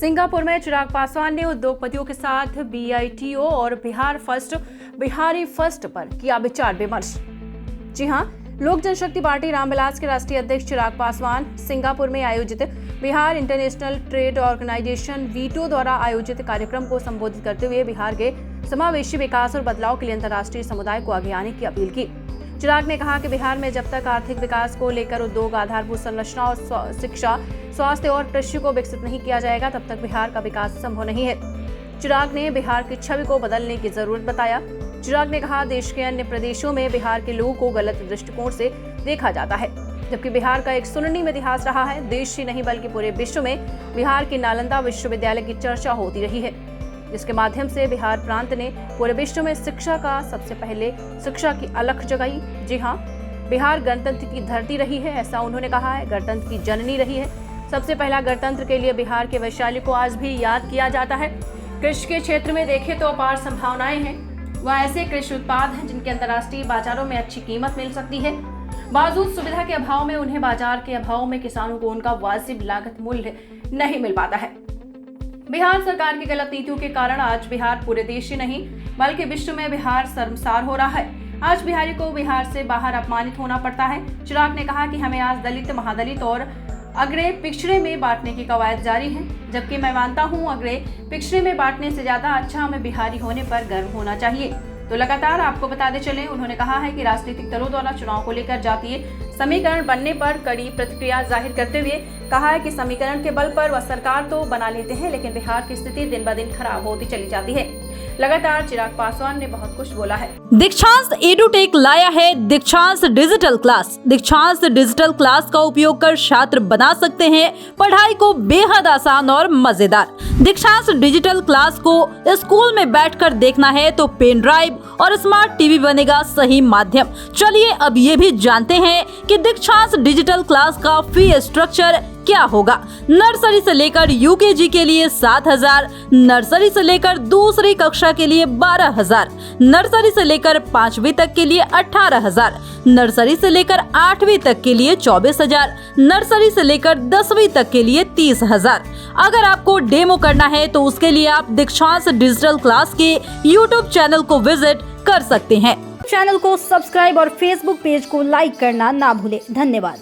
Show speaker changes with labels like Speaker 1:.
Speaker 1: Singapore में चिराग पासवान ने उद्योगपतियों के साथ BITO और बिहारी फर्स्ट पर किया विचार विमर्श। जी हां, लोक जनशक्ति पार्टी रामविलास के राष्ट्रीय अध्यक्ष चिराग पासवान सिंगापुर में आयोजित बिहार इंटरनेशनल ट्रेड ऑर्गेनाइजेशन वीटो द्वारा आयोजित कार्यक्रम को संबोधित करते हुए बिहार के समावेशी विकास और बदलाव के लिए अंतर्राष्ट्रीय समुदाय को आगे आने की अपील की। चिराग ने कहा कि बिहार में जब तक आर्थिक विकास को लेकर उद्योग, आधारभूत संरचना और शिक्षा, स्वास्थ्य और कृषि को विकसित नहीं किया जाएगा, तब तक बिहार का विकास संभव नहीं है। चिराग ने बिहार की छवि को बदलने की जरूरत बताया। चिराग ने कहा, देश के अन्य प्रदेशों में बिहार के लोगों को गलत दृष्टिकोण से देखा जाता है, जबकि बिहार का एक स्वर्णिम इतिहास रहा है। देश ही नहीं बल्कि पूरे विश्व में बिहार के नालंदा विश्वविद्यालय की चर्चा होती रही है, जिसके माध्यम से बिहार प्रांत ने पूरे विश्व में शिक्षा का सबसे पहले शिक्षा की अलख जगाई। जी हाँ, बिहार गणतंत्र की धरती रही है, ऐसा उन्होंने कहा है। गणतंत्र की जननी रही है। सबसे पहला गणतंत्र के लिए बिहार के वैशाली को आज भी याद किया जाता है। कृषि के क्षेत्र में देखें तो अपार संभावनाएं हैं। वह ऐसे कृषि उत्पाद हैं जिनके अंतर्राष्ट्रीय बाजारों में अच्छी कीमत मिल सकती है। बावजूद सुविधा के अभाव में उन्हें बाजार के अभाव में किसानों को उनका वाजिब लागत मूल्य नहीं मिल पाता है। बिहार सरकार की गलत नीतियों के कारण आज बिहार पूरे देश ही नहीं बल्कि विश्व में बिहार शर्मसार हो रहा है। आज बिहारी को बिहार से बाहर अपमानित होना पड़ता है। चिराग ने कहा कि हमें आज दलित, महादलित और अग्रे पिछड़े में बांटने की कवायद जारी है, जबकि मैं मानता हूं अग्रे पिछड़े में बांटने से ज्यादा अच्छा हमें बिहारी होने पर गर्व होना चाहिए। तो लगातार आपको बताते चले, उन्होंने कहा है कि राजनीतिक दलों द्वारा चुनाव को लेकर जातीय समीकरण बनने पर कड़ी प्रतिक्रिया जाहिर करते हुए कहा है कि समीकरण के बल पर वह सरकार तो बना लेते हैं, लेकिन बिहार की स्थिति दिन ब दिन खराब होती चली जाती है। लगातार चिराग पासवान ने बहुत कुछ बोला है।
Speaker 2: दीक्षांत एडुटेक लाया है दीक्षांत डिजिटल क्लास। दीक्षांत डिजिटल क्लास का उपयोग कर छात्र बना सकते हैं पढ़ाई को बेहद आसान और मजेदार। दीक्षांत डिजिटल क्लास को स्कूल में बैठकर देखना है तो पेन ड्राइव और स्मार्ट टीवी बनेगा सही माध्यम। चलिए अब ये भी जानते हैं कि दीक्षांत डिजिटल क्लास का फी स्ट्रक्चर क्या होगा। नर्सरी से लेकर UKG के लिए 7,000, नर्सरी से लेकर दूसरी कक्षा के लिए 12,000, नर्सरी से लेकर 5वीं तक के लिए 18,000, नर्सरी से लेकर 8वीं तक के लिए 24,000, नर्सरी से लेकर 10वीं तक के लिए 30,000। अगर आपको डेमो करना है तो उसके लिए आप दीक्षांत डिजिटल क्लास के YouTube चैनल को विजिट कर सकते हैं।
Speaker 3: चैनल को सब्सक्राइब और Facebook पेज को लाइक करना ना भूलें। धन्यवाद।